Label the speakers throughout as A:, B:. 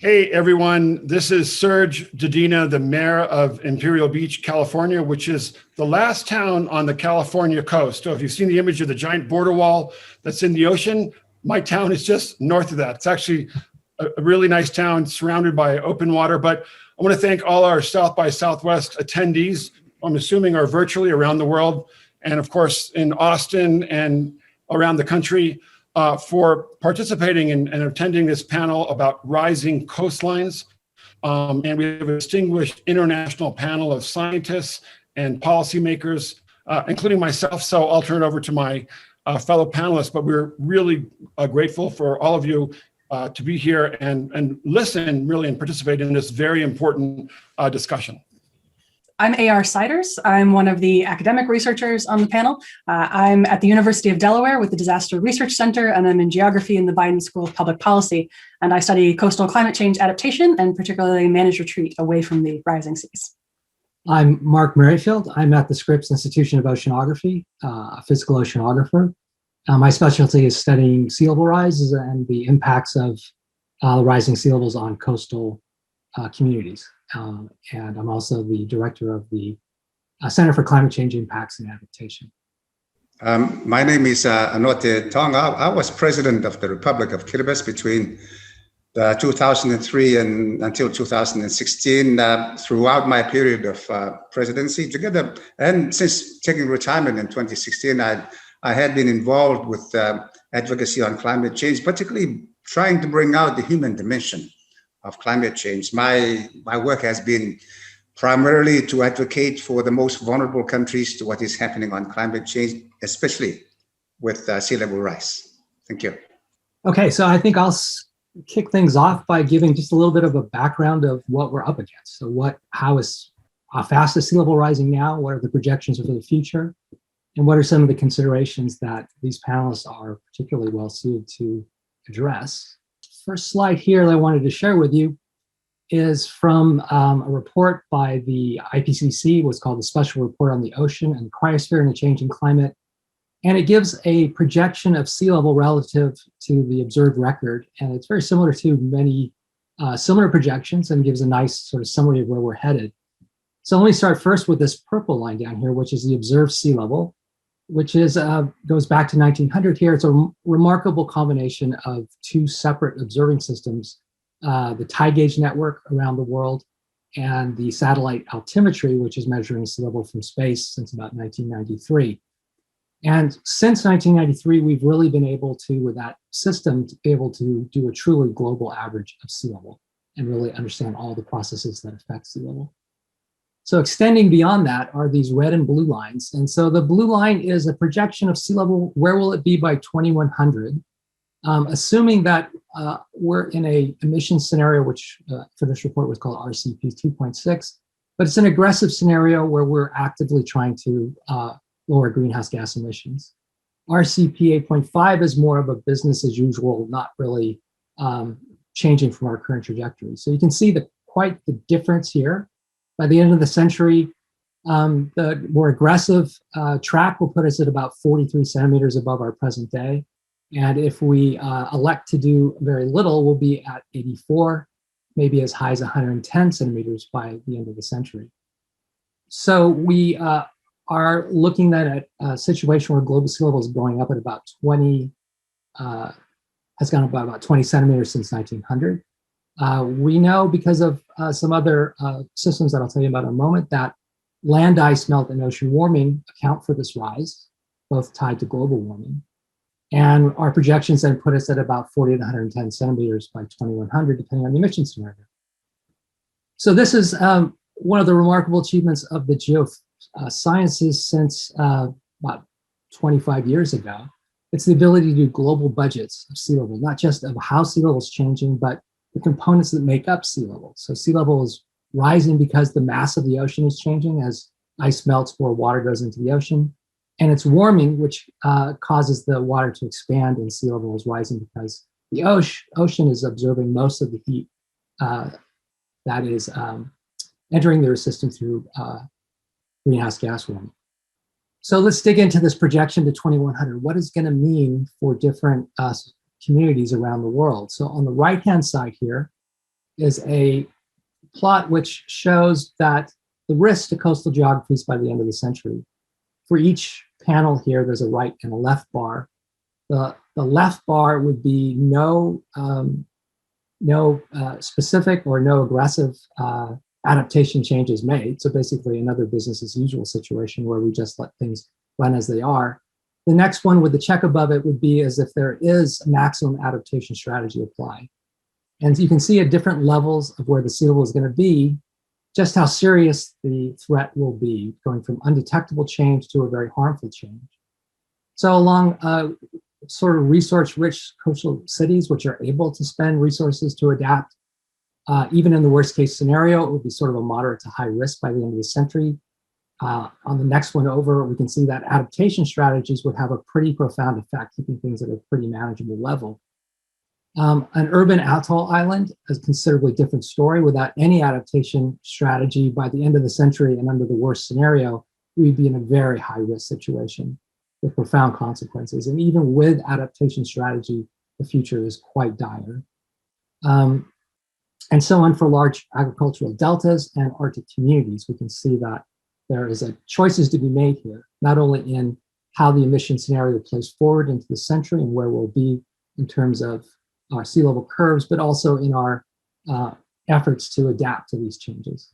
A: Hey everyone, this is Serge Dedina, the mayor of Imperial Beach, California, which is the last town on the California coast. So if you've seen the image of the giant border wall that's in the ocean, my town is just north of that. It's actually a really nice town surrounded by open water. But I want to thank all our South by Southwest attendees, I'm assuming are virtually around the world, and of course in Austin and around the country, for participating and attending this panel about rising coastlines. And we have a distinguished international panel of scientists and policymakers, including myself. So I'll turn it over to my fellow panelists, but we're really grateful for all of you to be here and listen really and participate in this very important discussion.
B: I'm A.R. Siders. I'm one of the academic researchers on the panel. I'm at the University of Delaware with the Disaster Research Center, and I'm in geography in the Biden School of Public Policy. And I study coastal climate change adaptation and particularly managed retreat away from the rising seas.
C: I'm Mark Merrifield. I'm at the Scripps Institution of Oceanography, a physical oceanographer. My specialty is studying sea level rise and the impacts of rising sea levels on coastal communities. And I'm also the director of the Center for Climate Change Impacts and Adaptation.
D: My name is Anote Tong. I was president of the Republic of Kiribati between 2003 and until 2016. Throughout my period of presidency together, and since taking retirement in 2016, I had been involved with advocacy on climate change, particularly trying to bring out the human dimension of climate change. My work has been primarily to advocate for the most vulnerable countries to what is happening on climate change, especially with sea level rise. Thank you.
C: Okay, so I think I'll kick things off by giving just a little bit of a background of what we're up against. So how fast is sea level rising now? What are the projections for the future? And what are some of the considerations that these panelists are particularly well suited to address? First slide here that I wanted to share with you is from a report by the IPCC, what's called the Special Report on the Ocean and Cryosphere and a Changing Climate. And it gives a projection of sea level relative to the observed record. And it's very similar to many similar projections and gives a nice sort of summary of where we're headed. So let me start first with this purple line down here, which is the observed sea level, which is goes back to 1900 here. It's a remarkable combination of two separate observing systems, the tide gauge network around the world and the satellite altimetry, which is measuring sea level from space since about 1993. And since 1993, we've really been able to, with that system, to be able to do a truly global average of sea level and really understand all the processes that affect sea level. So extending beyond that are these red and blue lines. And so the blue line is a projection of sea level, where will it be by 2100, assuming that we're in a emission scenario, which for this report was called RCP 2.6, but it's an aggressive scenario where we're actively trying to lower greenhouse gas emissions. RCP 8.5 is more of a business as usual, not really changing from our current trajectory. So you can see quite the difference here. By the end of the century, the more aggressive track will put us at about 43 centimeters above our present day. And if we elect to do very little, we'll be at 84, maybe as high as 110 centimeters by the end of the century. So we are looking at a situation where global sea level is going up at about 20, has gone up by about 20 centimeters since 1900. We know because of some other systems that I'll tell you about in a moment that land ice melt and ocean warming account for this rise, both tied to global warming. And our projections then put us at about 40 to 110 centimeters by 2100, depending on the emission scenario. So this is one of the remarkable achievements of the geosciences since about 25 years ago. It's the ability to do global budgets of sea level, not just of how sea level is changing, but the components that make up sea level. So sea level is rising because the mass of the ocean is changing as ice melts, more water goes into the ocean. And it's warming, which causes the water to expand, and sea level is rising because the ocean is absorbing most of the heat that is entering their system through greenhouse gas warming. So let's dig into this projection to 2100. What is going to mean for different communities around the world? So on the right-hand side here is a plot which shows that the risk to coastal geographies by the end of the century. For each panel here, there's a right and a left bar. The left bar would be no specific or no aggressive adaptation changes made. So basically another business as usual situation where we just let things run as they are. The next one with the check above it would be as if there is a maximum adaptation strategy applied. And you can see at different levels of where the sea level is going to be, just how serious the threat will be, going from undetectable change to a very harmful change. So along sort of resource-rich coastal cities, which are able to spend resources to adapt, even in the worst case scenario, it would be sort of a moderate to high risk by the end of the century. On the next one over, we can see that adaptation strategies would have a pretty profound effect, keeping things at a pretty manageable level. An urban atoll island is a considerably different story. Without any adaptation strategy, by the end of the century and under the worst scenario, we'd be in a very high risk situation with profound consequences. And even with adaptation strategy, the future is quite dire. And so on for large agricultural deltas and Arctic communities. We can see that there is choices to be made here, not only in how the emission scenario plays forward into the century and where we'll be in terms of our sea level curves, but also in our efforts to adapt to these changes.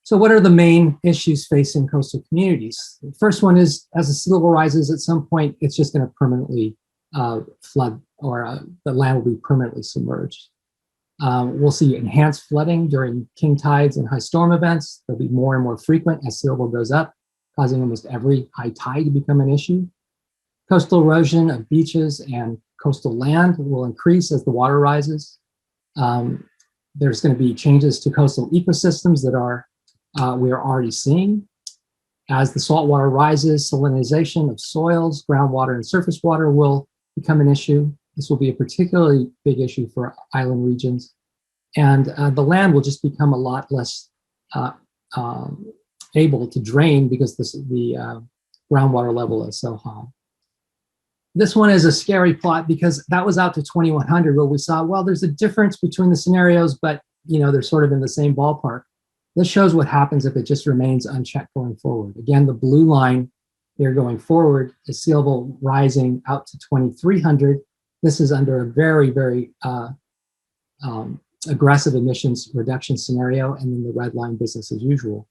C: So what are the main issues facing coastal communities? The first one is, as the sea level rises, at some point, it's just going to permanently flood, or the land will be permanently submerged. We'll see enhanced flooding during king tides and high storm events. They'll be more and more frequent as sea level goes up, causing almost every high tide to become an issue. Coastal erosion of beaches and coastal land will increase as the water rises. There's going to be changes to coastal ecosystems that we are already seeing. As the saltwater rises, salinization of soils, groundwater, and surface water will become an issue. This will be a particularly big issue for island regions. And the land will just become a lot less able to drain because the groundwater level is so high. This one is a scary plot because that was out to 2100 where we saw, well, there's a difference between the scenarios, but they're sort of in the same ballpark. This shows what happens if it just remains unchecked going forward. Again, the blue line here going forward is sea level rising out to 2300. This is under a very, very aggressive emissions reduction scenario, and then the red line business as usual.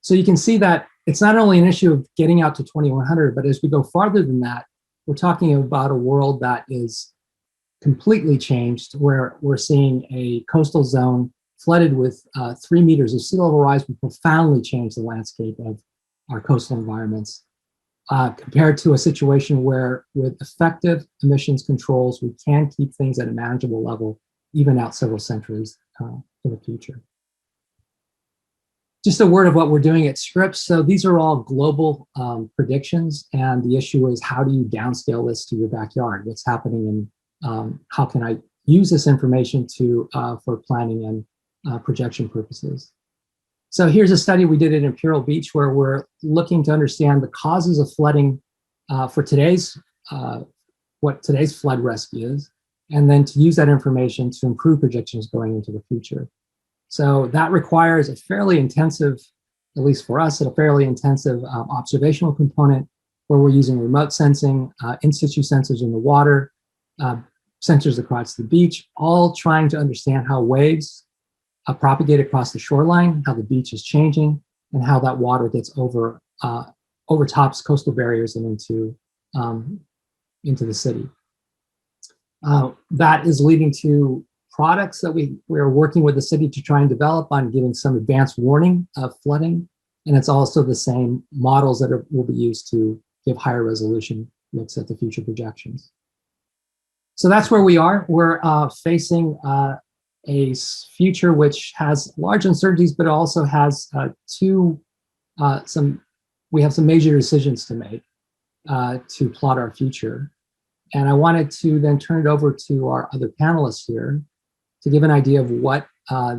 C: So you can see that it's not only an issue of getting out to 2100, but as we go farther than that, we're talking about a world that is completely changed, where we're seeing a coastal zone flooded with 3 meters of sea level rise will profoundly change the landscape of our coastal environments, compared to a situation where with effective emissions controls, we can keep things at a manageable level, even out several centuries in the future. Just a word of what we're doing at Scripps. So these are all global predictions, and the issue is, how do you downscale this to your backyard? What's happening, and how can I use this information for planning and projection purposes? So here's a study we did at Imperial Beach where we're looking to understand the causes of flooding for what today's flood risk is, and then to use that information to improve projections going into the future. So that requires a fairly intensive, at least for us, a fairly intensive observational component where we're using remote sensing, in situ sensors in the water, sensors across the beach, all trying to understand how waves propagate across the shoreline, how the beach is changing, and how that water gets overtops coastal barriers and into the city. That is leading to products that we're working with the city to try and develop on giving some advanced warning of flooding. And it's also the same models that will be used to give higher resolution looks at the future projections. So that's where we are. We're facing a future which has large uncertainties, but also has we have some major decisions to make to plot our future. And I wanted to then turn it over to our other panelists here to give an idea of what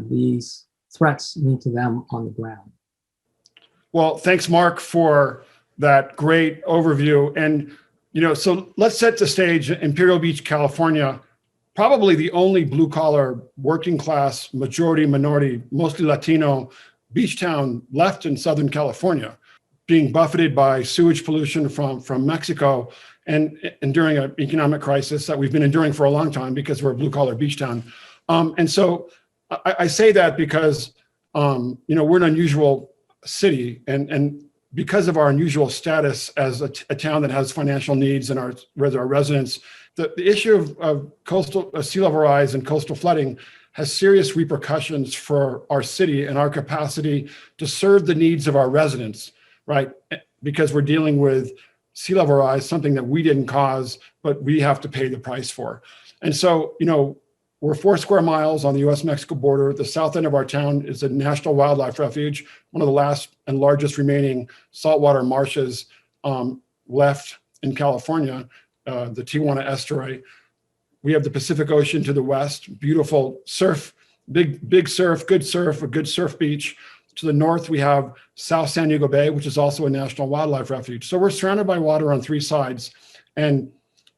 C: these threats mean to them on the ground.
A: Well, thanks, Mark, for that great overview. And, so let's set the stage. Imperial Beach, California, probably the only blue collar, working class, majority minority, mostly Latino beach town left in Southern California, being buffeted by sewage pollution from Mexico and enduring an economic crisis that we've been enduring for a long time because we're a blue collar beach town. And so I say that because, we're an unusual city, and because of our unusual status as a town that has financial needs and our residents, the issue of coastal sea level rise and coastal flooding has serious repercussions for our city and our capacity to serve the needs of our residents, right? Because we're dealing with sea level rise, something that we didn't cause, but we have to pay the price for. And so, we're 4 square miles on the US-Mexico border. The south end of our town is a national wildlife refuge, one of the last and largest remaining saltwater marshes left in California, the Tijuana estuary. We have the Pacific Ocean to the west, beautiful surf, big surf, a good surf beach. To the north, we have South San Diego Bay, which is also a national wildlife refuge. So we're surrounded by water on 3 sides. And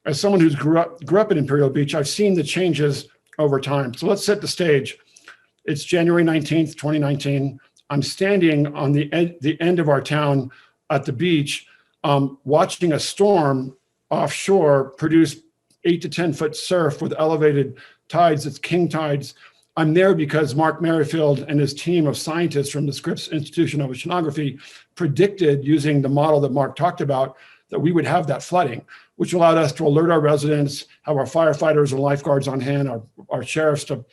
A: as someone who's grew up in Imperial Beach, I've seen the changes over time. So let's set the stage. It's January 19th, 2019. I'm standing on the end of our town at the beach, watching a storm offshore produce 8 to 10 foot surf with elevated tides. It's king tides. I'm there because Mark Merrifield and his team of scientists from the Scripps Institution of Oceanography predicted, using the model that Mark talked about, that we would have that flooding, which allowed us to alert our residents, have our firefighters and lifeguards on hand, our sheriffs to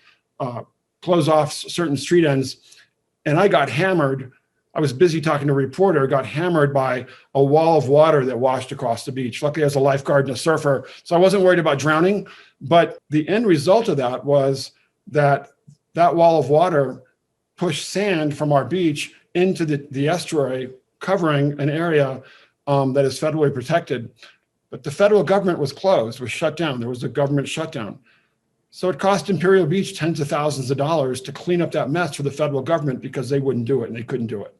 A: close off certain street ends. And I got hammered. I was busy talking to a reporter, got hammered by a wall of water that washed across the beach. Luckily, I was a lifeguard and a surfer, so I wasn't worried about drowning. But the end result of that was that wall of water pushed sand from our beach into the estuary, covering an area that is federally protected. But the federal government was closed, was shut down. There was a government shutdown. So it cost Imperial Beach tens of thousands of dollars to clean up that mess for the federal government because they wouldn't do it and they couldn't do it.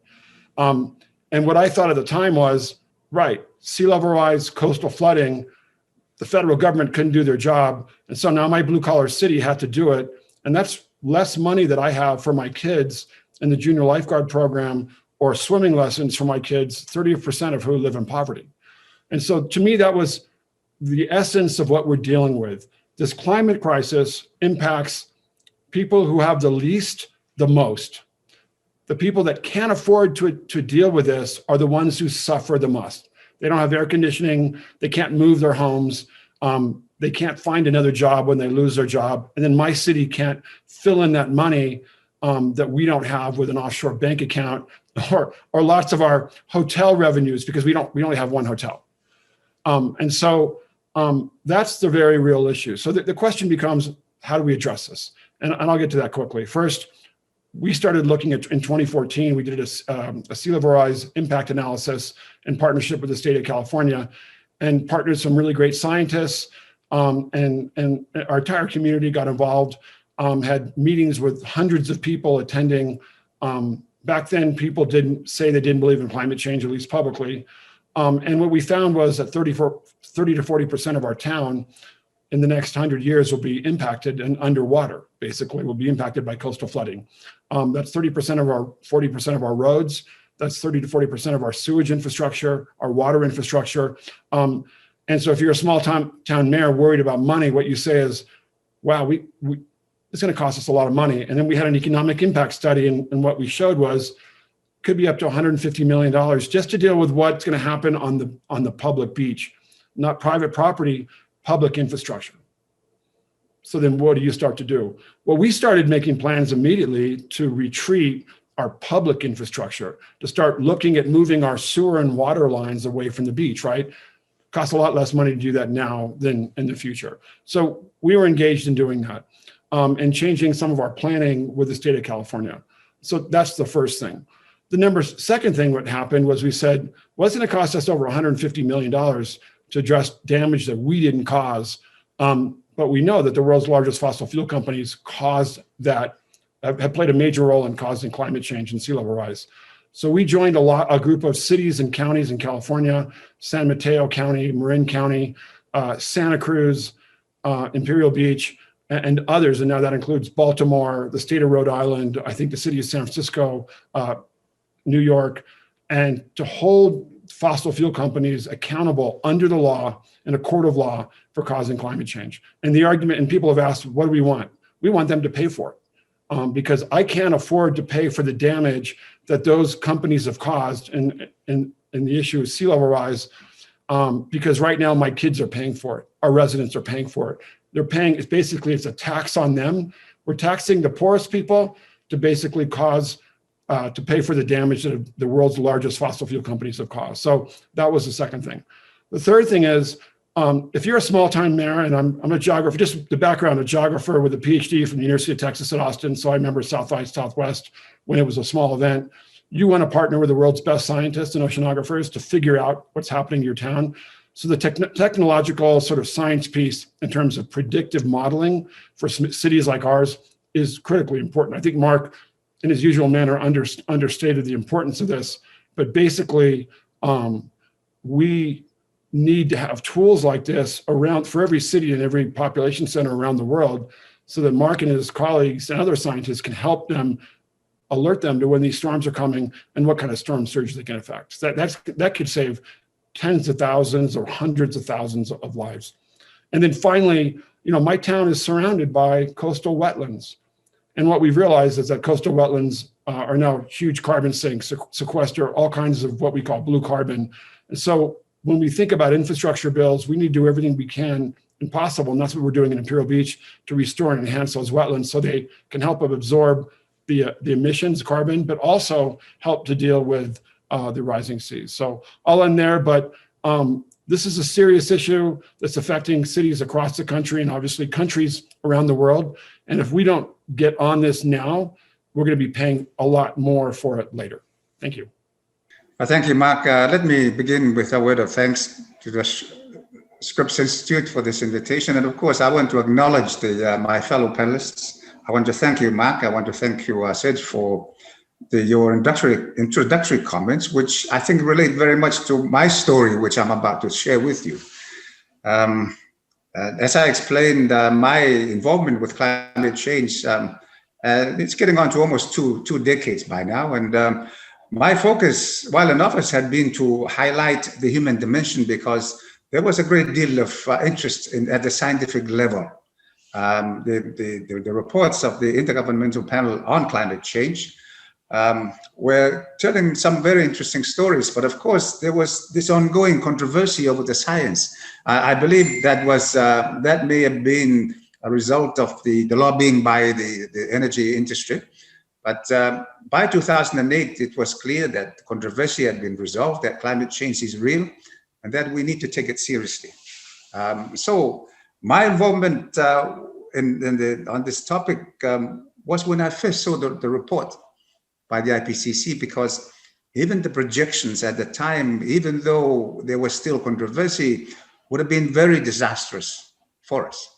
A: And what I thought at the time was, right, sea level rise, coastal flooding, the federal government couldn't do their job. And so now my blue collar city had to do it. And that's less money that I have for my kids in the junior lifeguard program or swimming lessons for my kids, 30% of who live in poverty. And so to me, that was the essence of what we're dealing with. This climate crisis impacts people who have the least, the most. The people that can't afford to deal with this are the ones who suffer the most. They don't have air conditioning. They can't move their homes. They can't find another job when they lose their job. And then my city can't fill in that money that we don't have with an offshore bank account or lots of our hotel revenues, because we only have one hotel. And so that's the very real issue. So the question becomes, how do we address this? And I'll get to that quickly. First, we started looking at, in 2014, we did a sea level rise impact analysis in partnership with the state of California, and partnered some really great scientists, and our entire community got involved, had meetings with hundreds of people attending. Back then, people didn't say they didn't believe in climate change, at least publicly. And what we found was that 30 to 40% of our town in the next 100 years will be impacted and underwater, basically, will be impacted by coastal flooding. That's 40% of our roads. That's 30 to 40% of our sewage infrastructure, our water infrastructure. And so if you're a small town mayor worried about money, what you say is, wow, it's going to cost us a lot of money. And then we had an economic impact study, and what we showed was could be up to $150 million just to deal with what's going to happen on the public beach, not private property, public infrastructure. So then what do you start to do? Well, we started making plans immediately to retreat our public infrastructure, to start looking at moving our sewer and water lines away from the beach, right? Costs a lot less money to do that now than in the future. So we were engaged in doing that and changing some of our planning with the state of California. So that's the first thing. Second thing what happened was we said, well, it's going to cost us over $150 million to address damage that we didn't cause. But we know that the world's largest fossil fuel companies caused that, have played a major role in causing climate change and sea level rise. So we joined a group of cities and counties in California, San Mateo County, Marin County, Santa Cruz, Imperial Beach, and others. And now that includes Baltimore, the state of Rhode Island, I think the city of San Francisco, New York, and to hold fossil fuel companies accountable under the law in a court of law for causing climate change. And the argument, and people have asked, what do we want? We want them to pay for it, because I can't afford to pay for the damage that those companies have caused. And the issue is sea level rise, because right now my kids are paying for it. Our residents are paying for it. They're paying, it's a tax on them. We're taxing the poorest people to basically cause, to pay for the damage that the world's largest fossil fuel companies have caused. So that was the second thing. The third thing is, if you're a small town mayor, and I'm a geographer, just the background, a geographer with a PhD from the University of Texas at Austin. So I remember South by Southwest when it was a small event. You want to partner with the world's best scientists and oceanographers to figure out what's happening in your town. So the technological sort of science piece in terms of predictive modeling for cities like ours is critically important. I think Mark, in his usual manner, understated the importance of this. But basically, we need to have tools like this around for every city and every population center around the world, so that Mark and his colleagues and other scientists can help them, alert them to when these storms are coming and what kind of storm surge they can affect. That could save tens of thousands or hundreds of thousands of lives. And then finally, my town is surrounded by coastal wetlands. And what we've realized is that coastal wetlands are now huge carbon sinks, sequester all kinds of what we call blue carbon. And so when we think about infrastructure bills, we need to do everything we can and possible, and that's what we're doing in Imperial Beach, to restore and enhance those wetlands so they can help absorb the emissions, carbon, but also help to deal with the rising seas. So I'll end there, but this is a serious issue that's affecting cities across the country and obviously countries around the world. And if we don't get on this now, we're going to be paying a lot more for it later. Thank you.
D: Thank you, Mark. Let me begin with a word of thanks to the Scripps Institute for this invitation. And of course, I want to acknowledge my fellow panelists. I want to thank you, Mark. I want to thank you, Sid, for your introductory comments, which I think relate very much to my story, which I'm about to share with you. As I explained, my involvement with climate change, it's getting on to almost two decades by now. And my focus, while in office, had been to highlight the human dimension, because there was a great deal of interest at the scientific level. The reports of the Intergovernmental Panel on Climate Change were telling some very interesting stories, but of course there was this ongoing controversy over the science. I believe that may have been a result of the lobbying by the energy industry. But by 2008, it was clear that controversy had been resolved, that climate change is real, and that we need to take it seriously. So my involvement on this topic was when I first saw the report by the IPCC, because even the projections at the time, even though there was still controversy, would have been very disastrous for us.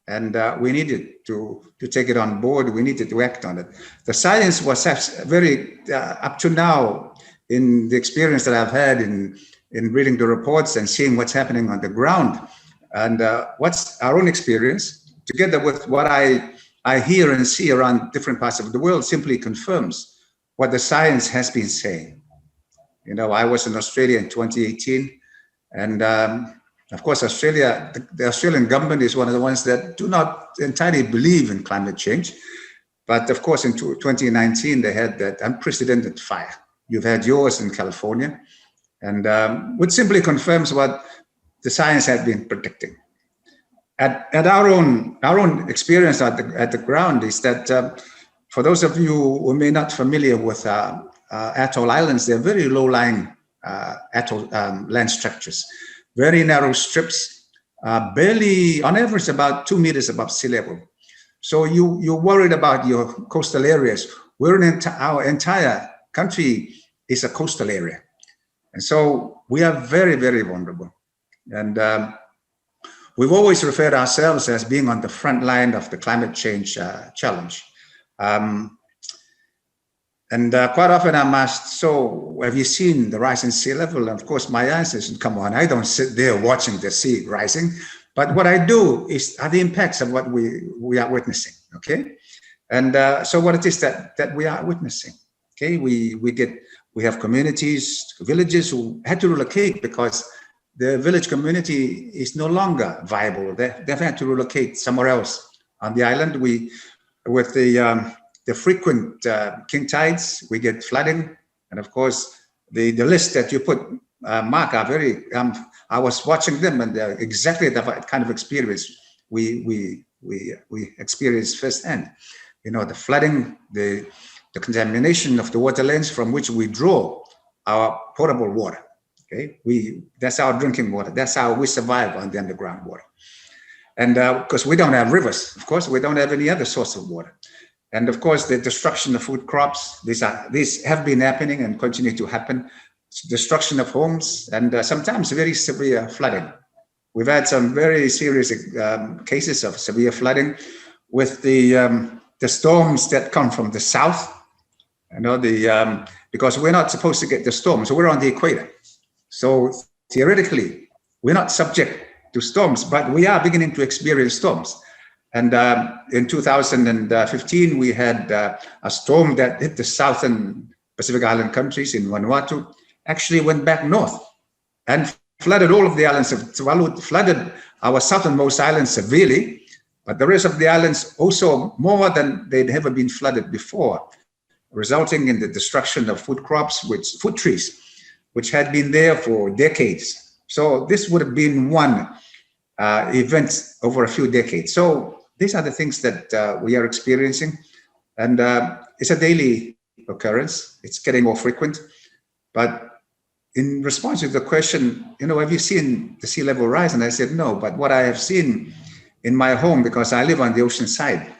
D: And we needed to take it on board. We needed to act on it. The science was very, up to now, in the experience that I've had in reading the reports and seeing what's happening on the ground, and what's our own experience, together with what I hear and see around different parts of the world, simply confirms what the science has been saying. I was in Australia in 2018, and of course, Australia, the Australian government is one of the ones that do not entirely believe in climate change. But of course, in 2019, they had that unprecedented fire. You've had yours in California, and which simply confirms what the science had been predicting. At our own experience at the ground is that for those of you who may not familiar with atoll islands, they're very low-lying atoll land structures. Very narrow strips, barely, on average, about 2 meters above sea level. So you're worried about your coastal areas. Our entire country is a coastal area. And so we are very, very vulnerable. And we've always referred ourselves as being on the front line of the climate change challenge. And quite often I'm asked, so have you seen the rise in sea level? And of course, my answer is, come on, I don't sit there watching the sea rising, But what I do are the impacts of what we are witnessing, okay? And so what it is that we are witnessing, okay? We have communities, villages who had to relocate because the village community is no longer viable. They've had to relocate somewhere else on the island. With the frequent king tides, we get flooding, and of course the list that you put, Mark, are very. I was watching them, and they're exactly the kind of experience we experienced firsthand. You know, the flooding, the contamination of the waterlands from which we draw our potable water. Okay, that's our drinking water. That's how we survive on the underground water. And because we don't have rivers, of course, we don't have any other source of water. And of course, the destruction of food crops, these have been happening and continue to happen. Destruction of homes, and sometimes very severe flooding. We've had some very serious cases of severe flooding with the storms that come from the south. You know, because we're not supposed to get the storms, so we're on the equator. So theoretically, we're not subject to storms, but we are beginning to experience storms. And in 2015, we had a storm that hit the southern Pacific Island countries in Vanuatu, actually went back north and flooded all of the islands of Tuvalu, flooded our southernmost islands severely, but the rest of the islands also more than they'd ever been flooded before, resulting in the destruction of food crops, food trees, which had been there for decades. So this would have been one event over a few decades. So these are the things that we are experiencing, and it's a daily occurrence. It's getting more frequent. But in response to the question, you know, have you seen the sea level rise? And I said, no, but what I have seen in my home, because I live on the ocean side,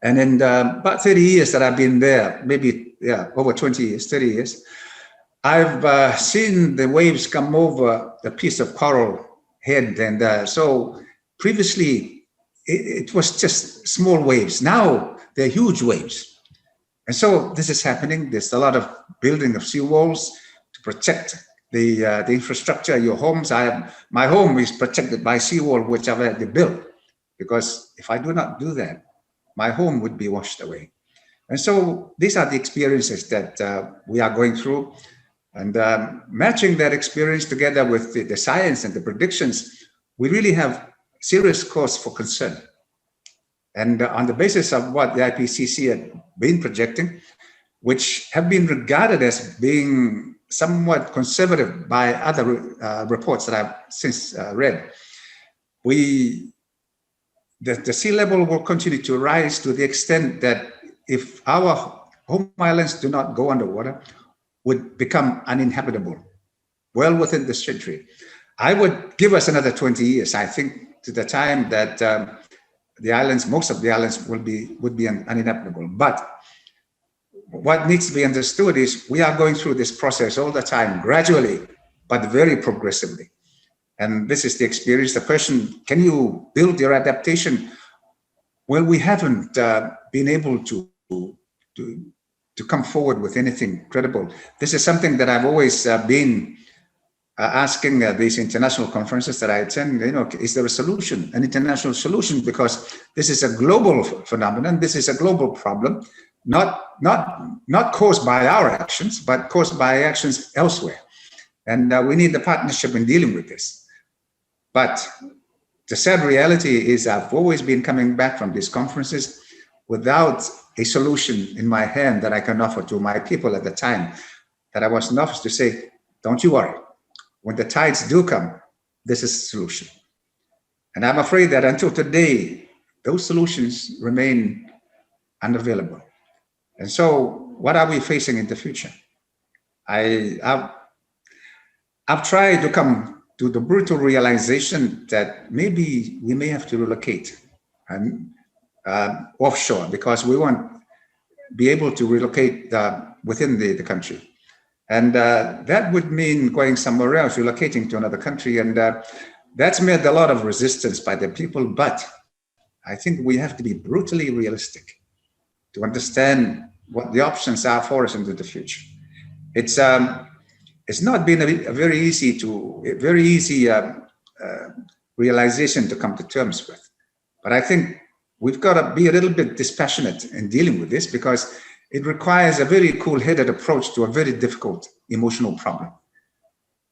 D: and in about 30 years that I've been there, maybe, over 20 years, 30 years, I've seen the waves come over a piece of coral head. And so previously, it was just small waves. Now they're huge waves. And so this is happening. There's a lot of building of seawalls to protect the infrastructure, your homes. My home is protected by seawall, which I've had to build, because if I do not do that, my home would be washed away. And so these are the experiences that we are going through, and matching that experience together with the science and the predictions, we really have serious cause for concern. And on the basis of what the IPCC had been projecting, which have been regarded as being somewhat conservative by other reports that I've since read, the sea level will continue to rise to the extent that if our home islands do not go underwater, would become uninhabitable well within this century. I would give us another 20 years, I think, to the time that the islands, most of the islands would be uninhabitable. But what needs to be understood is we are going through this process all the time, gradually, but very progressively. And this is the experience. The question, can you build your adaptation? Well, we haven't been able to come forward with anything credible. This is something that I've always been asking these international conferences that I attend, you know, is there a solution, an international solution? Because this is a global phenomenon. This is a global problem, not caused by our actions, but caused by actions elsewhere. And we need the partnership in dealing with this. But the sad reality is I've always been coming back from these conferences without a solution in my hand that I can offer to my people at the time, that I was in office to say, don't you worry. When the tides do come, this is the solution. And I'm afraid that until today, those solutions remain unavailable. And so what are we facing in the future? I've tried to come to the brutal realization that maybe we may have to relocate and offshore, because we won't be able to relocate within the country. And that would mean going somewhere else, relocating to another country. And that's made a lot of resistance by the people. But I think we have to be brutally realistic to understand what the options are for us into the future. It's not been a very easy realization to come to terms with. But I think we've got to be a little bit dispassionate in dealing with this, because it requires a very cool-headed approach to a very difficult emotional problem.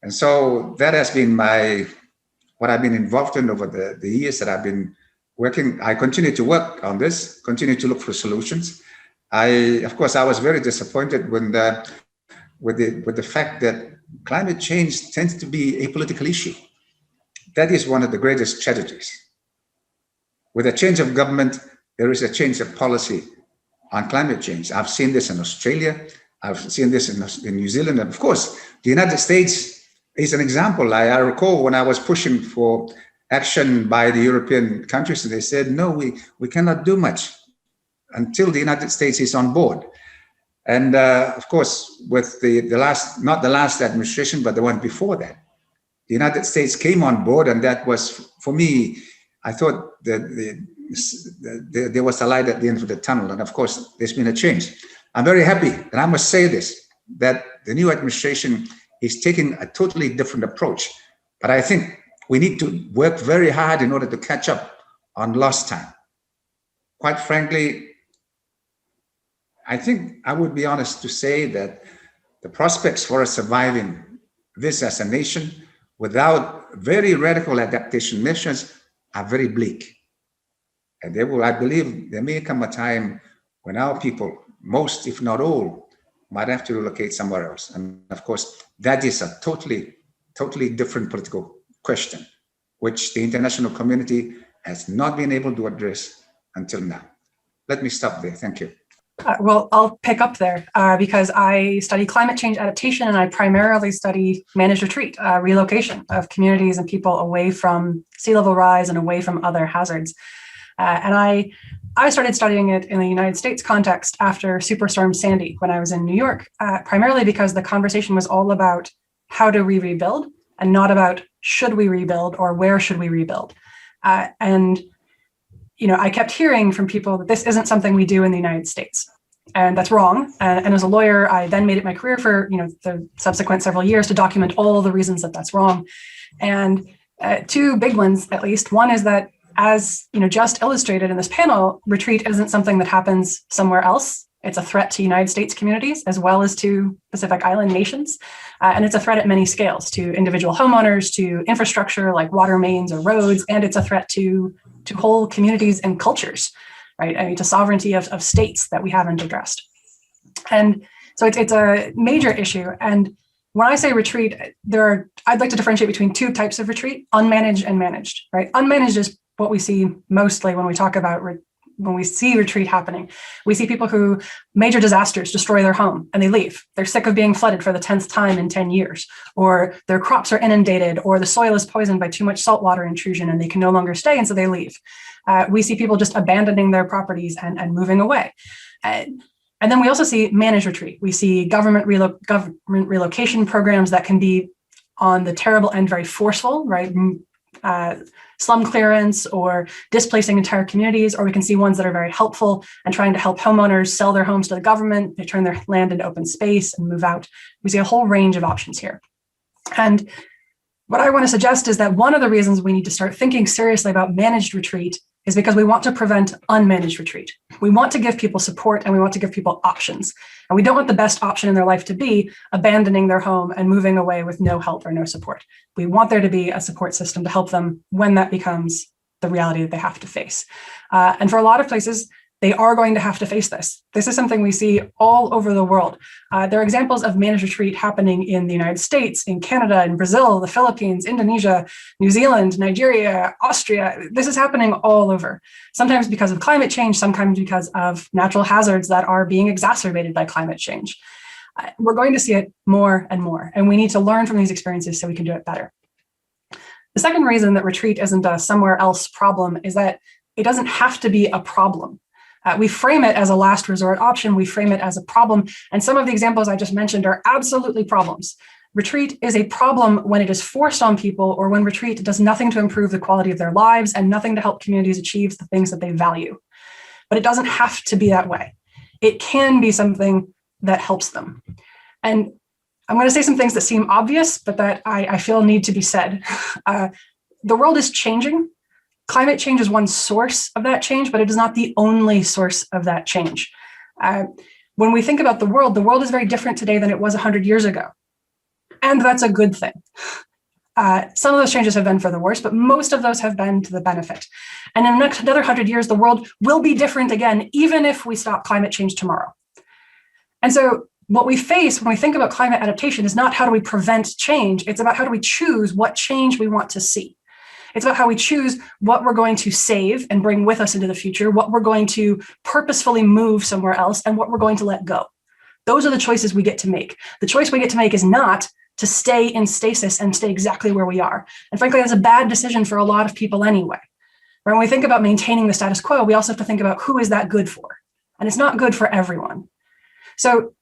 D: And so that has been what I've been involved in over the years that I've been working. I continue to work on this, continue to look for solutions. Of course, I was very disappointed with the fact that climate change tends to be a political issue. That is one of the greatest tragedies. With a change of government, there is a change of policy on climate change. I've seen this in Australia. I've seen this in New Zealand. And of course, the United States is an example. I recall when I was pushing for action by the European countries, and they said, no, we cannot do much until the United States is on board. And of course, with not the last administration, but the one before that, the United States came on board, and that was, for me, I thought that there was a light at the end of the tunnel. And of course, there's been a change. I'm very happy, and I must say this, that the new administration is taking a totally different approach. But I think we need to work very hard in order to catch up on lost time. Quite frankly, I think I would be honest to say that the prospects for us surviving this as a nation without very radical adaptation measures are very bleak. And I believe there may come a time when our people, most if not all, might have to relocate somewhere else. And of course, that is a totally different political question, which the international community has not been able to address until now. Let me stop there. Thank you.
B: Well, I'll pick up there because I study climate change adaptation, and I primarily study managed retreat, relocation of communities and people away from sea level rise and away from other hazards. And I started studying it in the United States context after Superstorm Sandy when I was in New York, primarily because the conversation was all about how do we rebuild and not about should we rebuild or where should we rebuild. And I kept hearing from people that this isn't something we do in the United States, and that's wrong. And as a lawyer, I then made it my career for the subsequent several years to document all the reasons that that's wrong. And two big ones, at least. One is that, as just illustrated in this panel, retreat isn't something that happens somewhere else. It's a threat to United States communities as well as to Pacific Island nations. And it's a threat at many scales, to individual homeowners, to infrastructure like water mains or roads, and it's a threat to whole communities and cultures, right? I mean, to sovereignty of states that we haven't addressed. And so it's a major issue. And when I say retreat, I'd like to differentiate between two types of retreat: unmanaged and managed, right? Unmanaged is what we see mostly when we talk about when we see retreat happening. We see people who major disasters destroy their home and they leave. They're sick of being flooded for the 10th time in 10 years, or their crops are inundated, or the soil is poisoned by too much saltwater intrusion and they can no longer stay, and so they leave. We see people just abandoning their properties and moving away. And then we also see managed retreat. We see government relocation programs that can be on the terrible end very forceful, right? Slum clearance or displacing entire communities, or we can see ones that are very helpful and trying to help homeowners sell their homes to the government. They turn their land into open space and move out. We see a whole range of options here. And what I want to suggest is that one of the reasons we need to start thinking seriously about managed retreat is because we want to prevent unmanaged retreat. We want to give people support and we want to give people options. And we don't want the best option in their life to be abandoning their home and moving away with no help or no support. We want there to be a support system to help them when that becomes the reality that they have to face. And for a lot of places, they are going to have to face this. This is something we see all over the world. There are examples of managed retreat happening in the United States, in Canada, in Brazil, the Philippines, Indonesia, New Zealand, Nigeria, Austria. This is happening all over, sometimes because of climate change, sometimes because of natural hazards that are being exacerbated by climate change. We're going to see it more and more, and we need to learn from these experiences so we can do it better. The second reason that retreat isn't a somewhere else problem is that it doesn't have to be a problem. We frame it as a last resort option. We frame it as a problem. And some of the examples I just mentioned are absolutely problems. Retreat is a problem when it is forced on people, or when retreat does nothing to improve the quality of their lives and nothing to help communities achieve the things that they value. But it doesn't have to be that way. It can be something that helps them. And I'm going to say some things that seem obvious, but that I feel need to be said. the world is changing. Climate change is one source of that change, but it is not the only source of that change. When we think about the world is very different today than it was 100 years ago. And that's a good thing. Some of those changes have been for the worse, but most of those have been to the benefit. And in the next another 100 years, the world will be different again, even if we stop climate change tomorrow. And so what we face when we think about climate adaptation is not how do we prevent change, it's about how do we choose what change we want to see. It's about how we choose what we're going to save and bring with us into the future, what we're going to purposefully move somewhere else, and what we're going to let go. Those are the choices we get to make. The choice we get to make is not to stay in stasis and stay exactly where we are. And frankly, that's a bad decision for a lot of people anyway. When we think about maintaining the status quo, we also have to think about who is that good for? And it's not good for everyone. So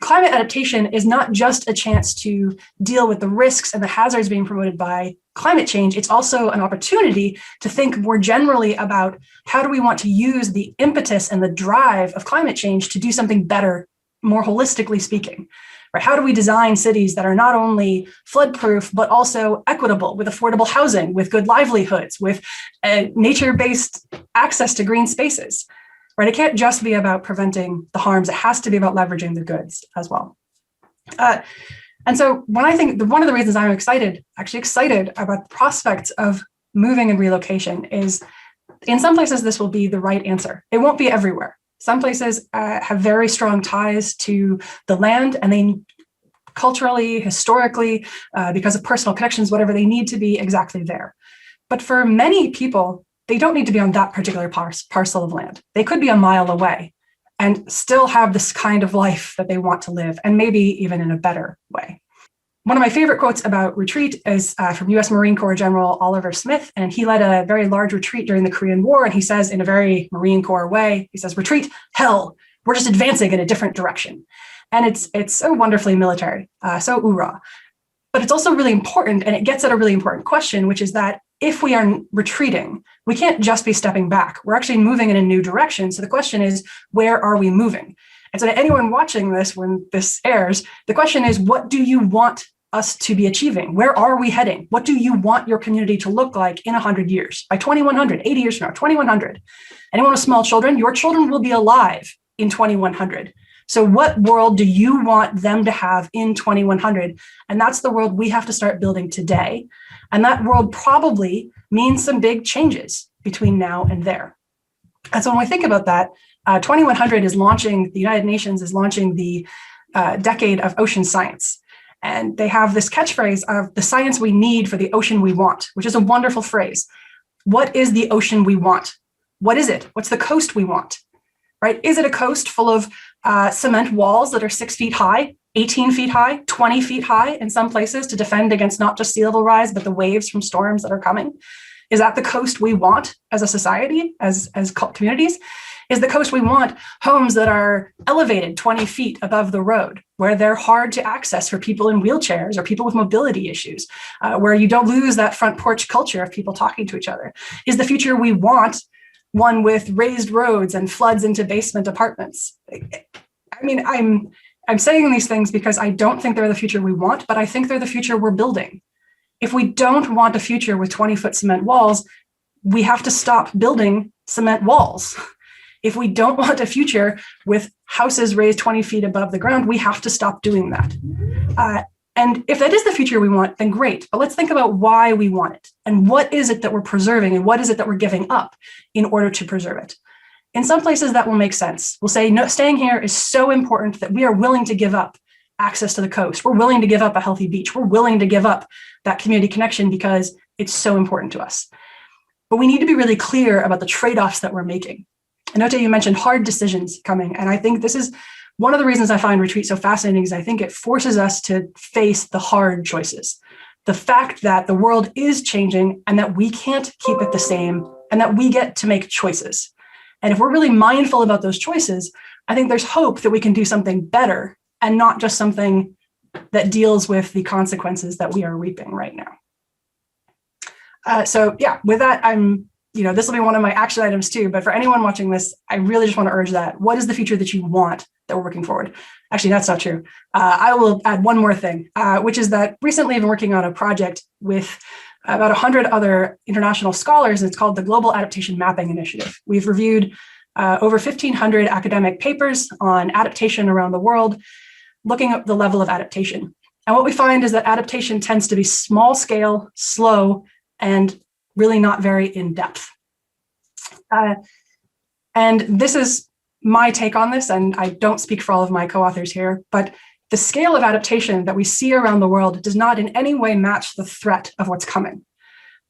B: climate adaptation is not just a chance to deal with the risks and the hazards being promoted by climate change. It's also an opportunity to think more generally about how do we want to use the impetus and the drive of climate change to do something better, more holistically speaking. Right? How do we design cities that are not only flood-proof, but also equitable, with affordable housing, with good livelihoods, with nature-based access to green spaces? Right? It can't just be about preventing the harms. It has to be about leveraging the goods as well. And so when I think one of the reasons I'm excited about the prospects of moving and relocation is in some places, this will be the right answer. It won't be everywhere. Some places have very strong ties to the land, and they culturally, historically, because of personal connections, whatever, they need to be exactly there. But for many people, they don't need to be on that particular parcel of land. They could be a mile away and still have this kind of life that they want to live, and maybe even in a better way. One of my favorite quotes about retreat is from US Marine Corps General Oliver Smith, and he led a very large retreat during the Korean War, and he says in a very Marine Corps way, he says, "Retreat, hell, we're just advancing in a different direction." And it's so wonderfully military, so hoorah. But it's also really important, and it gets at a really important question, which is that if we are retreating, we can't just be stepping back. We're actually moving in a new direction. So the question is, where are we moving? And so to anyone watching this when this airs, the question is, what do you want us to be achieving? Where are we heading? What do you want your community to look like in 100 years? By 2100, 80 years from now, 2100. Anyone with small children, your children will be alive in 2100. So what world do you want them to have in 2100? And that's the world we have to start building today. And that world probably means some big changes between now and there. And so when we think about that, 2100 is launching, the United Nations is launching the decade of ocean science. And they have this catchphrase of the science we need for the ocean we want, which is a wonderful phrase. What is the ocean we want? What is it? What's the coast we want? Right? Is it a coast full of cement walls that are 6 feet high, 18 feet high, 20 feet high in some places to defend against not just sea level rise, but the waves from storms that are coming? Is that the coast we want as a society, as communities? Is the coast we want homes that are elevated 20 feet above the road, where they're hard to access for people in wheelchairs or people with mobility issues, where you don't lose that front porch culture of people talking to each other? Is the future we want one with raised roads and floods into basement apartments? I mean, I'm saying these things because I don't think they're the future we want, but I think they're the future we're building. If we don't want a future with 20-foot cement walls, we have to stop building cement walls. If we don't want a future with houses raised 20 feet above the ground, we have to stop doing that. And if that is the future we want, then great. But let's think about why we want it. And what is it that we're preserving? And what is it that we're giving up in order to preserve it? In some places that will make sense. We'll say, no, staying here is so important that we are willing to give up access to the coast. We're willing to give up a healthy beach. We're willing to give up that community connection because it's so important to us. But we need to be really clear about the trade-offs that we're making. Anote, you mentioned hard decisions coming. And I think this is one of the reasons I find retreat so fascinating, is I think it forces us to face the hard choices. The fact that the world is changing and that we can't keep it the same and that we get to make choices. And if we're really mindful about those choices, I think there's hope that we can do something better and not just something that deals with the consequences that we are reaping right now. So yeah, with that, this will be one of my action items too, but for anyone watching this, I really just want to urge that. What is the future that you want that we're working forward? Actually, that's not true. I will add one more thing, which is that recently I've been working on a project with about 100 other international scholars, and it's called the Global Adaptation Mapping Initiative. We've reviewed over 1,500 academic papers on adaptation around the world, looking at the level of adaptation. And what we find is that adaptation tends to be small scale, slow, and really not very in depth. And this is my take on this, and I don't speak for all of my co-authors here, but the scale of adaptation that we see around the world does not in any way match the threat of what's coming.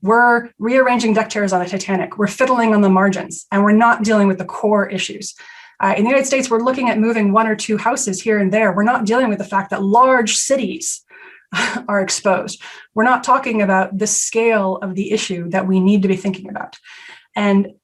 B: We're rearranging deck chairs on a Titanic, we're fiddling on the margins, and we're not dealing with the core issues. In the United States, we're looking at moving 1 or 2 houses here and there. We're not dealing with the fact that large cities are exposed. We're not talking about the scale of the issue that we need to be thinking about. And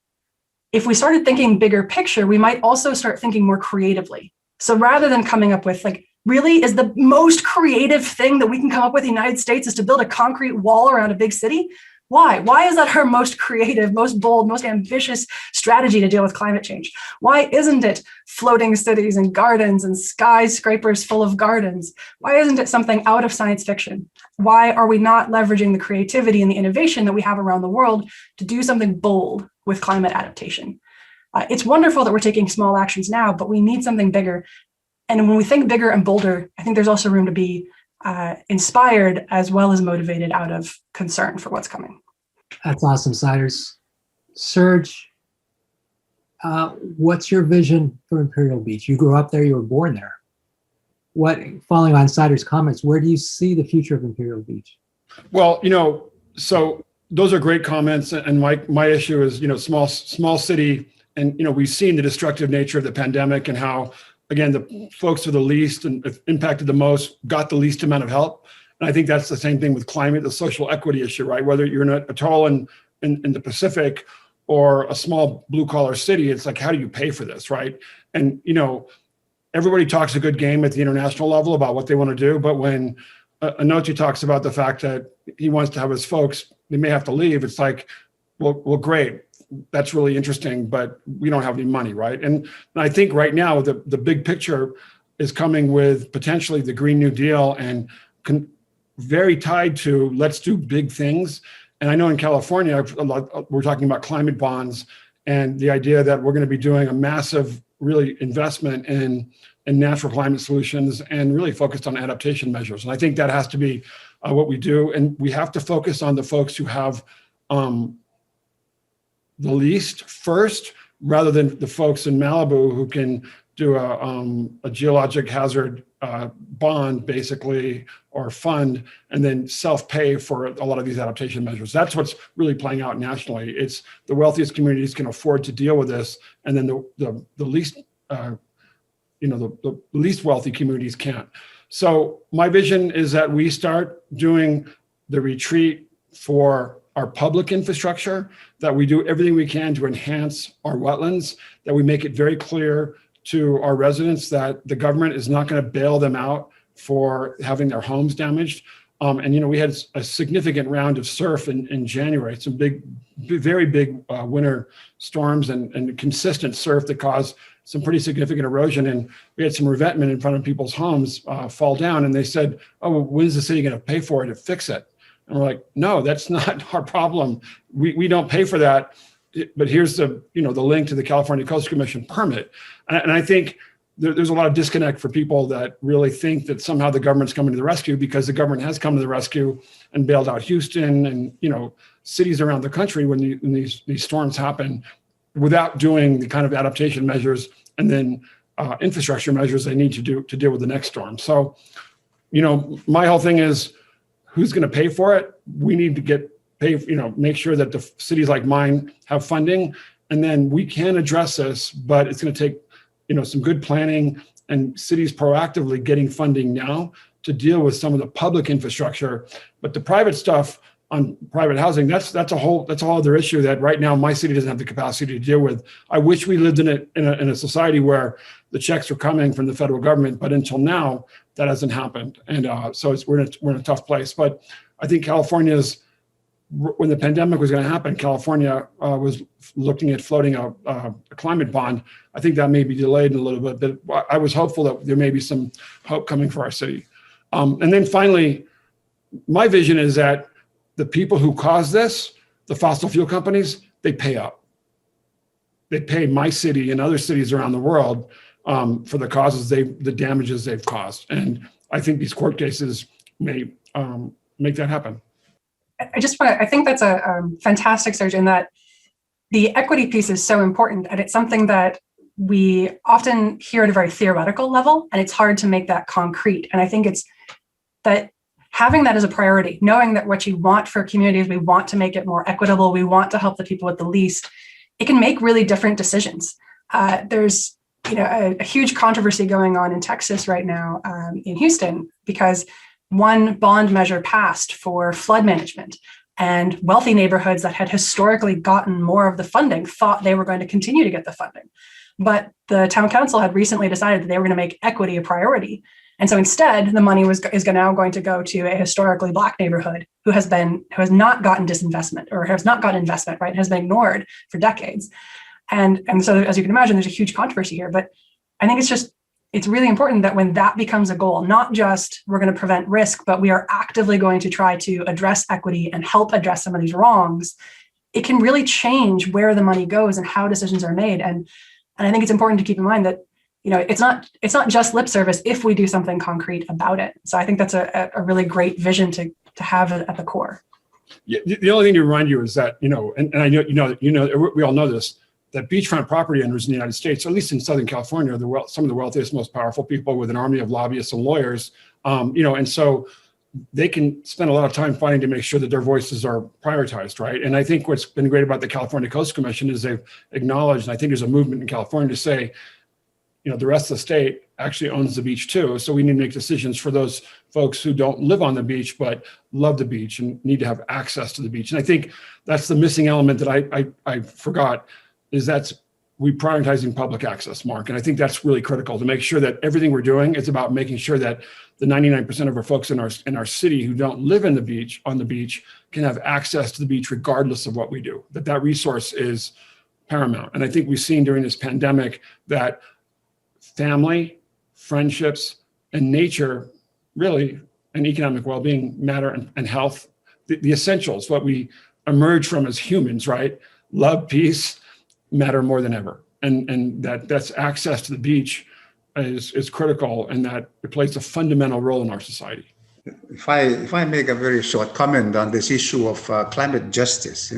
B: if we started thinking bigger picture, we might also start thinking more creatively. So rather than coming up with like, really is the most creative thing that we can come up with in the United States is to build a concrete wall around a big city? Why? Why is that our most creative, most bold, most ambitious strategy to deal with climate change? Why isn't it floating cities and gardens and skyscrapers full of gardens? Why isn't it something out of science fiction? Why are we not leveraging the creativity and the innovation that we have around the world to do something bold with climate adaptation? It's wonderful that we're taking small actions now, but we need something bigger. And when we think bigger and bolder, I think there's also room to be inspired as well as motivated out of concern for what's coming.
C: That's awesome, Siders. Serge, what's your vision for Imperial Beach? You grew up there, you were born there. Following on Siders' comments, where do you see the future of Imperial Beach?
A: Well, so those are great comments. And my issue is, small city. And, we've seen the destructive nature of the pandemic and how, again, the folks who are the least and impacted the most got the least amount of help. And I think that's the same thing with climate, the social equity issue, right? Whether you're in a atoll in the Pacific or a small blue collar city, it's like, how do you pay for this, right? And, everybody talks a good game at the international level about what they want to do. But when Anote talks about the fact that he wants to have his folks, they may have to leave, it's like, well, great. That's really interesting, but we don't have any money, right? And I think right now the big picture is coming with potentially the Green New Deal and very tied to let's do big things. And I know in California, we're talking about climate bonds and the idea that we're going to be doing a massive really investment in natural climate solutions and really focused on adaptation measures. And I think that has to be what we do. And we have to focus on the folks who have the least first, rather than the folks in Malibu who can do a geologic hazard bond, basically, or fund, and then self-pay for a lot of these adaptation measures. That's what's really playing out nationally. It's the wealthiest communities can afford to deal with this, and then the least, the least wealthy communities can't. So my vision is that we start doing the retreat for our public infrastructure, that we do everything we can to enhance our wetlands, that we make it very clear to our residents that the government is not going to bail them out for having their homes damaged. And we had a significant round of surf in January, some very big winter storms and consistent surf that caused some pretty significant erosion. And we had some revetment in front of people's homes fall down, and they said, oh, well, when's the city going to pay for it to fix it? And we're like, no, that's not our problem. We don't pay for that. But here's the link to the California Coastal Commission permit. And I think there's a lot of disconnect for people that really think that somehow the government's coming to the rescue, because the government has come to the rescue and bailed out Houston and cities around the country when these storms happen, without doing the kind of adaptation measures and then infrastructure measures they need to do to deal with the next storm. So, my whole thing is, who's going to pay for it? We need to make sure that the cities like mine have funding, and then we can address this, but it's going to take, some good planning and cities proactively getting funding now to deal with some of the public infrastructure. But the private stuff on private housing, that's a whole other issue that right now my city doesn't have the capacity to deal with. I wish we lived in a society where the checks were coming from the federal government, but until now, that hasn't happened. And so we're in a tough place. But I think when the pandemic was going to happen, California was looking at floating a climate bond. I think that may be delayed a little bit, but I was hopeful that there may be some hope coming for our city. And then finally, my vision is that the people who caused this, the fossil fuel companies, they pay up. They pay my city and other cities around the world for the causes the damages they've caused. And I think these court cases may make that happen.
B: I think that's a fantastic surge in that the equity piece is so important, and it's something that we often hear at a very theoretical level, and it's hard to make that concrete. And I think it's that having that as a priority, knowing that what you want for communities, we want to make it more equitable, we want to help the people with the least, it can make really different decisions. There's a huge controversy going on in Texas right now, in Houston, because one bond measure passed for flood management, and wealthy neighborhoods that had historically gotten more of the funding thought they were going to continue to get the funding. But the town council had recently decided that they were going to make equity a priority. And so instead, the money is now going to go to a historically Black neighborhood who has not gotten disinvestment, or has not gotten investment, right? Has been ignored for decades. And so, as you can imagine, there's a huge controversy here. But I think it's really important that when that becomes a goal, not just we're going to prevent risk, but we are actively going to try to address equity and help address some of these wrongs, it can really change where the money goes and how decisions are made. And I think it's important to keep in mind that it's not just lip service if we do something concrete about it. So I think that's a really great vision to have at the core.
A: Yeah, the only thing to remind you is that, and I know, we all know this, that beachfront property owners in the United States, or at least in Southern California, are some of the wealthiest, most powerful people with an army of lobbyists and lawyers, and so they can spend a lot of time fighting to make sure that their voices are prioritized, right? And I think what's been great about the California Coast Commission is they've acknowledged, and I think there's a movement in California to say, the rest of the state actually owns the beach too. So we need to make decisions for those folks who don't live on the beach, but love the beach and need to have access to the beach. And I think that's the missing element that I forgot, is we prioritizing public access, Mark. And I think that's really critical to make sure that everything we're doing is about making sure that the 99% of our folks in our city who don't live on the beach can have access to the beach regardless of what we do, that resource is paramount. And I think we've seen during this pandemic that family, friendships, and nature, really, and economic well-being matter, and health, the essentials, what we emerge from as humans, right? Love, peace, matter more than ever. And that's access to the beach is critical, and that it plays a fundamental role in our society.
D: If I make a very short comment on this issue of climate justice,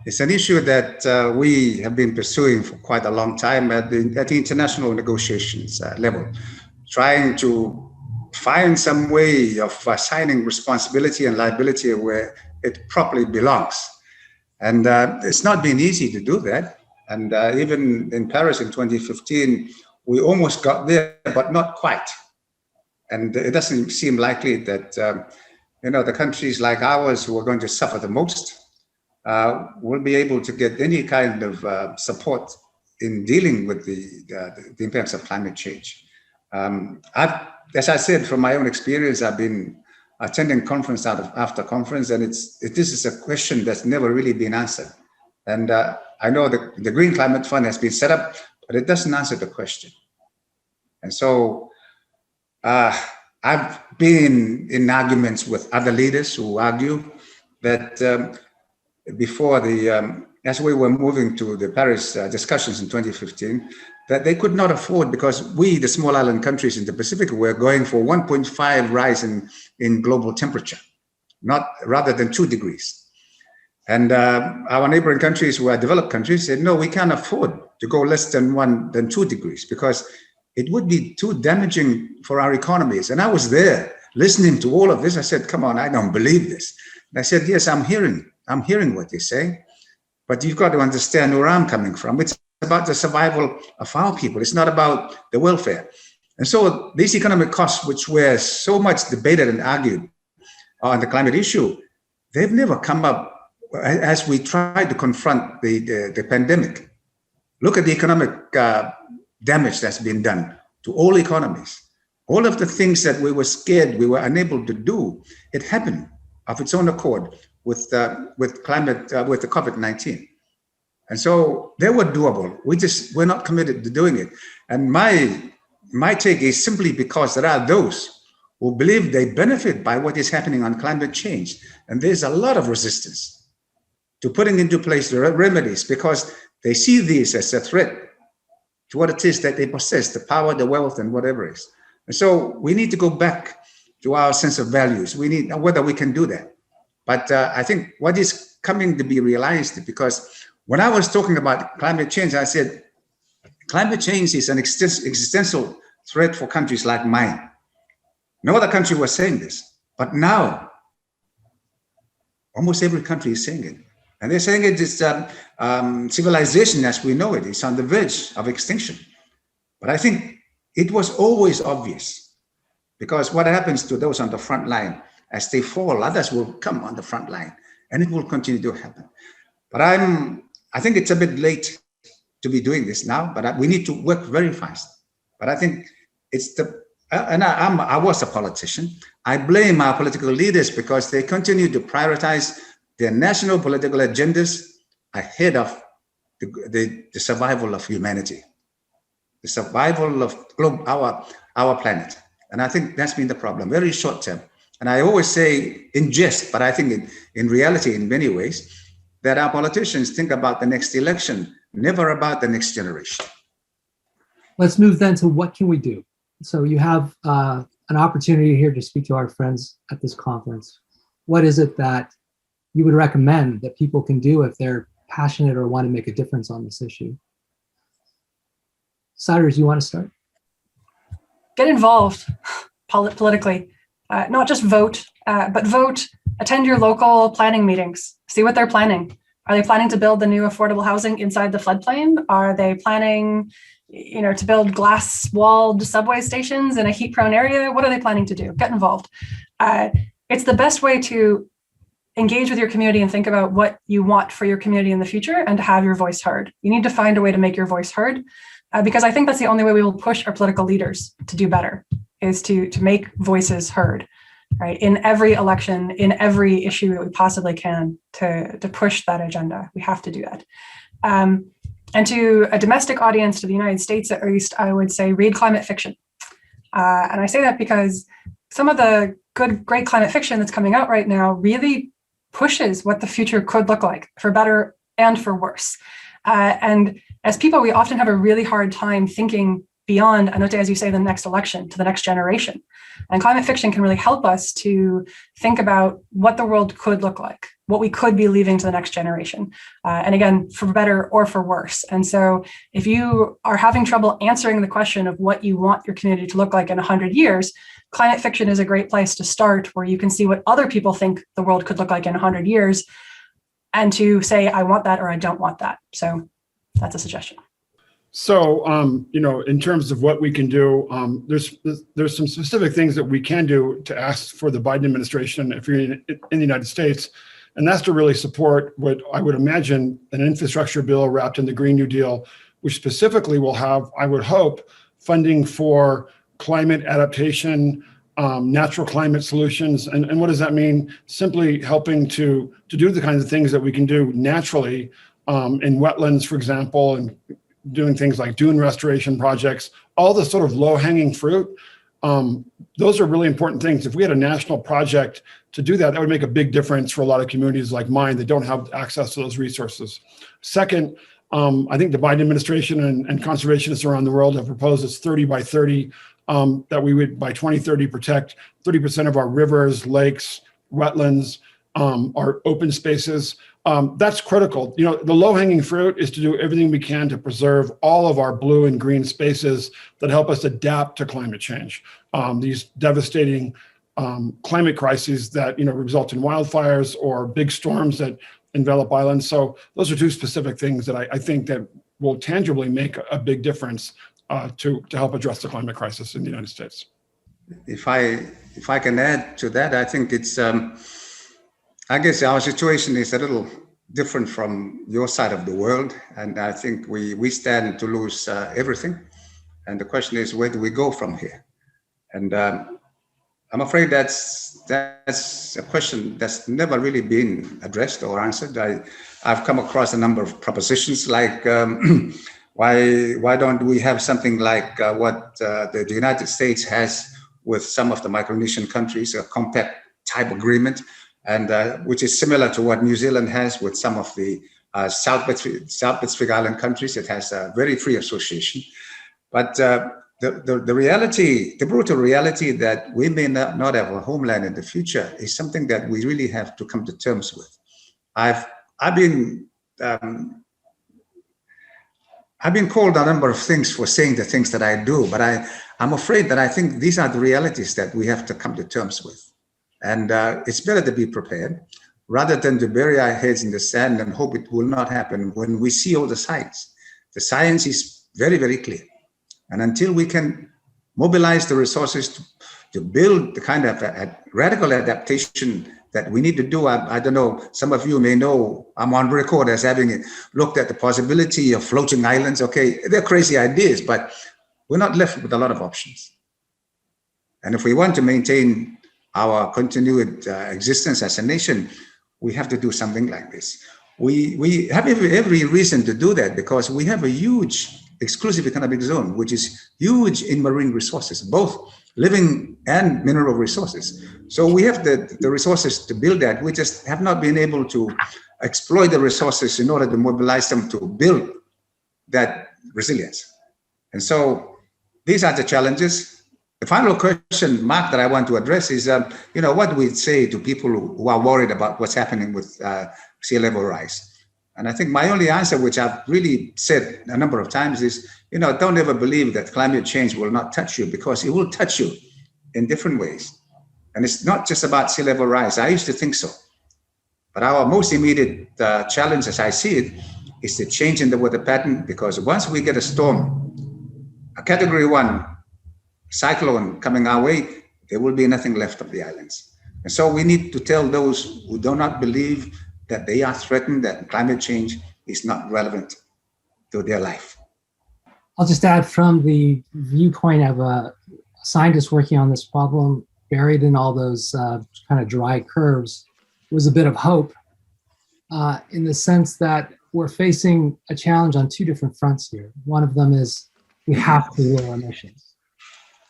D: it's an issue that we have been pursuing for quite a long time at the international negotiations level, trying to find some way of assigning responsibility and liability where it properly belongs. And it's not been easy to do that. And even in Paris in 2015, we almost got there, but not quite. And it doesn't seem likely that the countries like ours who are going to suffer the most will be able to get any kind of support in dealing with the impacts of climate change. As I said, from my own experience, I've been attending conference after conference, and this is a question that's never really been answered. And I know the Green Climate Fund has been set up, but it doesn't answer the question. And so I've been in arguments with other leaders who argue that before as we were moving to the Paris discussions in 2015, that they could not afford, because we, the small island countries in the Pacific, were going for 1.5 rise in global temperature, rather than 2 degrees. And our neighboring countries, who are developed countries, said, no, we can't afford to go less than 2 degrees, because it would be too damaging for our economies. And I was there listening to all of this. I said, come on, I don't believe this. And I said, yes, I'm hearing what you're saying, but you've got to understand where I'm coming from. It's about the survival of our people. It's not about the welfare. And so these economic costs, which were so much debated and argued on the climate issue, they've never come up as we try to confront the pandemic. Look at the economic damage that's been done to all economies. All of the things that we were scared we were unable to do, it happened of its own accord with the COVID-19. And so they were doable. We're not committed to doing it. And my take is simply because there are those who believe they benefit by what is happening on climate change. And there's a lot of resistance to putting into place the remedies because they see this as a threat to what it is that they possess, the power, the wealth, and whatever it is. And so we need to go back to our sense of values. We need, whether we can do that. But I think what is coming to be realized, because when I was talking about climate change, I said, climate change is an existential threat for countries like mine. No other country was saying this, but now almost every country is saying it. And they're saying it is civilization as we know it is on the verge of extinction. But I think it was always obvious, because what happens to those on the front line, as they fall, others will come on the front line, and it will continue to happen. But I think it's a bit late to be doing this now, but we need to work very fast. But I think it's I was a politician. I blame our political leaders because they continue to prioritize their national political agendas ahead of the survival of humanity, the survival of our planet. And I think that's been the problem, very short term. And I always say in jest, but I think in reality, in many ways, that our politicians think about the next election, never about the next generation.
C: Let's move then to what can we do? So you have an opportunity here to speak to our friends at this conference. What is it that you would recommend that people can do if they're passionate or want to make a difference on this issue? Cyrus, you want to start?
B: Get involved politically, not just vote, but vote, attend your local planning meetings, see what they're planning. Are they planning to build the new affordable housing inside the floodplain? Are they planning, to build glass-walled subway stations in a heat-prone area? What are they planning to do? Get involved. It's the best way to engage with your community and think about what you want for your community in the future and to have your voice heard. You need to find a way to make your voice heard, because I think that's the only way we will push our political leaders to do better, is to make voices heard, right? In every election, in every issue that we possibly can to push that agenda. We have to do that. And to a domestic audience, to the United States at least, I would say read climate fiction. And I say that because some of the great climate fiction that's coming out right now really pushes what the future could look like, for better and for worse. And as people, we often have a really hard time thinking beyond, Anote, as you say, the next election, to the next generation. And climate fiction can really help us to think about what the world could look like, what we could be leaving to the next generation. And again, for better or for worse. And so if you are having trouble answering the question of what you want your community to look like in 100 years, climate fiction is a great place to start, where you can see what other people think the world could look like in 100 years and to say, I want that or I don't want that. So that's a suggestion.
A: So, in terms of what we can do, there's some specific things that we can do to ask for the Biden administration if you're in the United States, and that's to really support what I would imagine an infrastructure bill wrapped in the Green New Deal, which specifically will have, I would hope, funding for climate adaptation, natural climate solutions. And what does that mean? Simply helping to do the kinds of things that we can do naturally in wetlands, for example, and doing things like dune restoration projects, all the sort of low-hanging fruit. Those are really important things. If we had a national project to do that, that would make a big difference for a lot of communities like mine that don't have access to those resources. Second, I think the Biden administration and conservationists around the world have proposed this 30 by 30, that we would, by 2030, protect 30% of our rivers, lakes, wetlands, our open spaces. That's critical. The low-hanging fruit is to do everything we can to preserve all of our blue and green spaces that help us adapt to climate change. These devastating climate crises that result in wildfires or big storms that envelop islands. So those are two specific things that I think that will tangibly make a big difference to help address the climate crisis in the United States.
D: If I can add to that, I think it's. I guess our situation is a little different from your side of the world, and I think we stand to lose everything. And the question is, where do we go from here? And I'm afraid that's a question that's never really been addressed or answered. I've come across a number of propositions like, why don't we have something like what the United States has with some of the Micronesian countries, a compact type agreement, and which is similar to what New Zealand has with some of the South Pacific Island countries. It has a very free association. But the reality, the brutal reality that we may not have a homeland in the future is something that we really have to come to terms with. I've been called a number of things for saying the things that I do, but I'm afraid that I think these are the realities that we have to come to terms with. And it's better to be prepared rather than to bury our heads in the sand and hope it will not happen when we see all the signs. The science is very, very clear. And until we can mobilize the resources to build the kind of radical adaptation that we need to do, I don't know, some of you may know, I'm on record as having looked at the possibility of floating islands. Okay, they're crazy ideas, but we're not left with a lot of options. And if we want to maintain our continued existence as a nation, we have to do something like this. We have every reason to do that because we have a huge exclusive economic zone, which is huge in marine resources, both living and mineral resources. So we have the resources to build that. We just have not been able to exploit the resources in order to mobilize them to build that resilience. And so these are the challenges. The final question, Mark, that I want to address is, what do we say to people who are worried about what's happening with sea level rise? And I think my only answer, which I've really said a number of times, is, don't ever believe that climate change will not touch you, because it will touch you in different ways. And it's not just about sea level rise. I used to think so. But our most immediate challenge, as I see it, is the change in the weather pattern, because once we get a storm, a category 1 cyclone coming our way, there will be nothing left of the islands. And so we need to tell those who do not believe that they are threatened, that climate change is not relevant to their life.
C: I'll just add, from the viewpoint of a scientist working on this problem, buried in all those kind of dry curves was a bit of hope, in the sense that we're facing a challenge on 2 different fronts here. One of them is we have to lower emissions.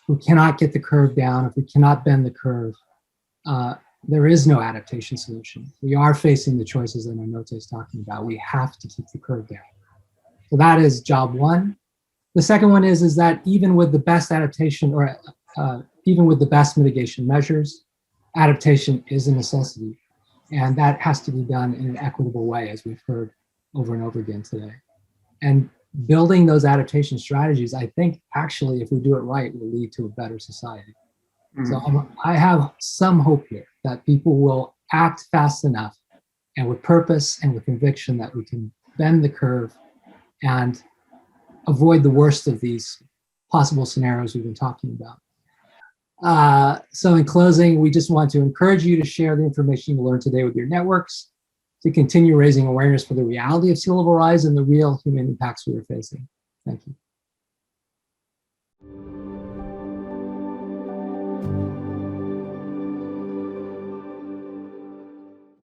C: We cannot get the curve down. If we cannot bend the curve, there is no adaptation solution. We are facing the choices that Anote is talking about. We have to keep the curve down. So that is job 1. The second one is that even with the best adaptation, or even with the best mitigation measures, adaptation is a necessity. And that has to be done in an equitable way, as we've heard over and over again today. And building those adaptation strategies, I think, actually, if we do it right, will lead to a better society. So I have some hope here that people will act fast enough and with purpose and with conviction that we can bend the curve and avoid the worst of these possible scenarios we've been talking about. So in closing, we just want to encourage you to share the information you learned today with your networks, to continue raising awareness for the reality of sea level rise and the real human impacts we are facing. Thank you.